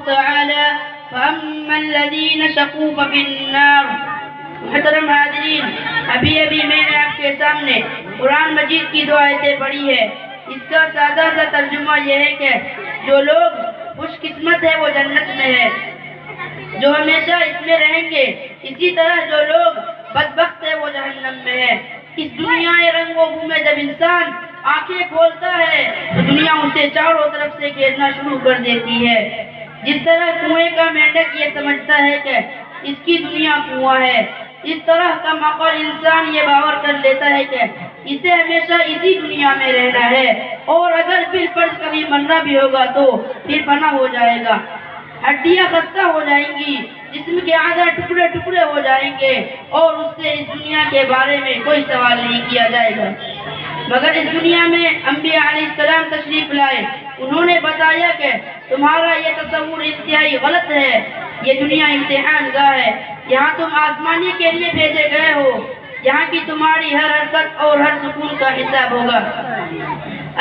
تعالی فَأَمَّا الَّذِينَ شَقُوا فَفِي النَّارِ۔ محترم حاضرین، ابھی میں نے آپ کے سامنے قرآن مجید کی دو آیتیں پڑھی ہے۔ اس کا سادہ سا ترجمہ یہ ہے کہ جو لوگ خوش قسمت ہے وہ جنت میں ہے، جو ہمیشہ اس میں رہیں گے۔ اسی طرح جو لوگ بدبخت ہے وہ جہنم میں ہے۔ اس دنیا رنگ و بو میں جب انسان آنکھیں کھولتا ہے تو دنیا اسے چاروں طرف سے گھیرنا شروع کر دیتی ہے۔ جس طرح کنویں کا مینڈک یہ سمجھتا ہے کہ اس کی دنیا کنواں ہے، اس طرح کم عقل انسان یہ باور کر لیتا ہے کہ اسے ہمیشہ اسی دنیا میں رہنا ہے، اور اگر بالفرض کبھی مرنا بھی ہوگا تو پھر فنا ہو جائے گا، ہڈیاں خستہ ہو جائیں گی، جسم کے اعضاء ٹکڑے ٹکڑے ہو جائیں گے، اور اس سے اس دنیا کے بارے میں کوئی سوال نہیں کیا جائے گا۔ مگر اس دنیا میں انبیاء علیہ السلام تشریف لائے، انہوں نے بتایا کہ تمہارا یہ تصور انتہائی غلط ہے، یہ دنیا امتحان گاہ ہے، یہاں تم آزمانی کے لیے بھیجے گئے ہو، یہاں کی تمہاری ہر حرکت اور ہر سکون کا حساب ہوگا۔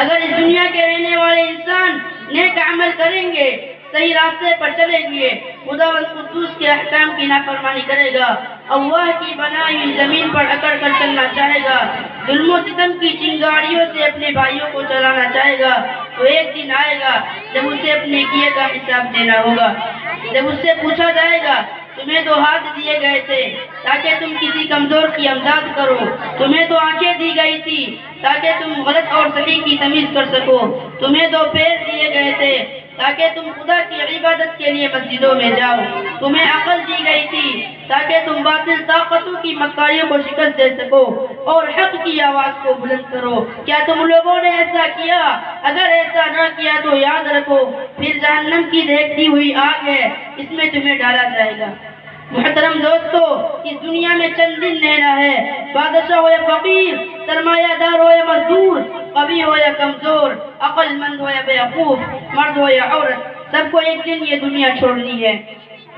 اگر اس دنیا کے رہنے والے انسان نیک عمل کریں گے، صحیح راستے پر چلیں گے، خداوند قدوس کے احکام کی نافرمانی کرے گا، اللہ کی بنائی ہوئی زمین پر اکڑ کر چلنا چاہے گا، ظلم و ستم کی چنگاریوں سے اپنے بھائیوں کو چلانا چاہے گا، تو ایک دن آئے گا جب اسے اپنے کیے کا حساب دینا ہوگا۔ جب اس سے پوچھا جائے گا تمہیں تو ہاتھ دیے گئے تھے تاکہ تم کسی کمزور کی امداد کرو، تمہیں تو آنکھیں دی گئی تھی تاکہ تم غلط اور صحیح کی تمیز کر سکو، تمہیں تو پیر دیے گئے تھے تاکہ تم خدا کی عبادت کے لیے مسجدوں میں جاؤ، تمہیں عقل دی گئی تھی تاکہ تم باطل طاقتوں کی مکاریوں کو شکست دے سکو اور حق کی آواز کو بلند کرو۔ کیا تم لوگوں نے ایسا کیا؟ اگر ایسا نہ کیا تو یاد رکھو پھر جہنم کی دہکتی ہوئی آگ ہے، اس میں تمہیں ڈالا جائے گا۔ محترم دوستو، اس دنیا میں چند دن رہنا ہے، بادشاہ ہو یا فقیر، سرمایہ دار ہو یا مزدور، قوی ہو یا کمزور، عقل مند ہو یا بیوقوف، مرد ہو یا عورت، سب کو ایک دن یہ دنیا چھوڑنی ہے۔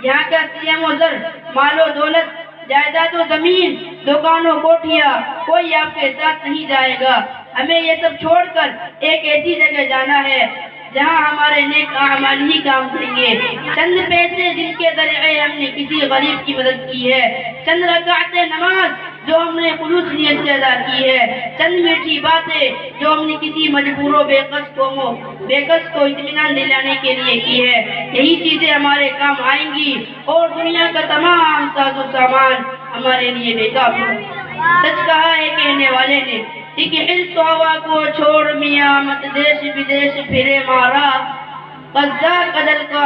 یہاں کا سیم و زر، مال و دولت، جائیداد و زمین، دکان و کوٹھیاں، کوئی آپ کے ساتھ نہیں جائے گا۔ ہمیں یہ سب چھوڑ کر ایک ایسی جگہ جانا ہے جہاں ہمارے نیک اعمال ہی کام کریں گے۔ چند پیسے جن کے ذریعے ہم نے کسی غریب کی مدد کی ہے، چند رکعتیں نماز جو ہم نے خلوص نیت سے ادا کی ہے، چند میٹھی باتیں جو ہم نے کسی مجبور و بے کس کو اطمینان دلانے کے لیے کی ہے، یہی چیزیں ہمارے کام آئیں گی، اور دنیا کا تمام ساز و سامان ہمارے لیے بیکار ہے۔ سچ کہا ہے کہنے والے نے، ایک حلس ہوا کو چھوڑ میاں مت دیش بدیش پھرے مارا، قزاق عدل کا